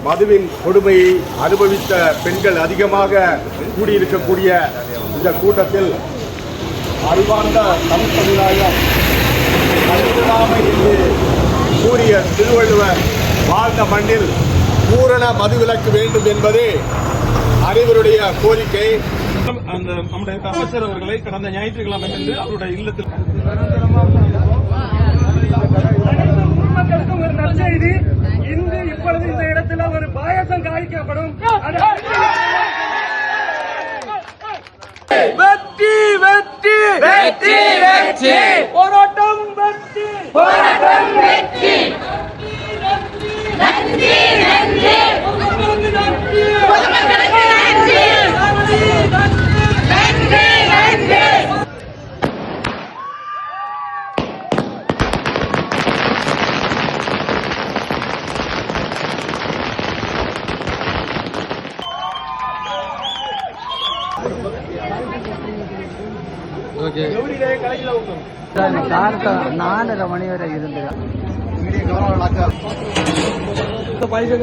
மதுவின் கொடுமையை அனுபவித்த பெண்கள் அதிகமாக கூடியிருக்கக்கூடிய இந்த கூட்டத்தில் அறிவார்ந்த தமிழ் சமுதாயம் மதுவில்லாமை என்று கூறிய திருவள்ளுவர் வாழ்ந்த மண்ணில் பூரண மதுவிலக்கு வேண்டும் என்பதே அனைவருடைய கோரிக்கை. அந்த நம்முடைய அமைச்சர் அவர்களை கடந்த ஞாயிற்றுக்கிழமை என்று அவருடைய இல்லத்தில் மக்களுக்கும் ஒரு நற்செய்தி. இன்று இப்பொழுது இந்த இடத்துல ஒரு பாயசம் காய்க்கப்படும். வெற்றி வெற்றி வெற்றி வெற்றி போராட்டம் வெற்றி போராட்டம் வெற்றி நன்றி நன்றி பொதுமக்களுக்கு நன்றி பொதுமக்களுக்கு நன்றி நன்றி நன்றி நன்றி. நாலரை மணி வரை இருந்தது. பைசா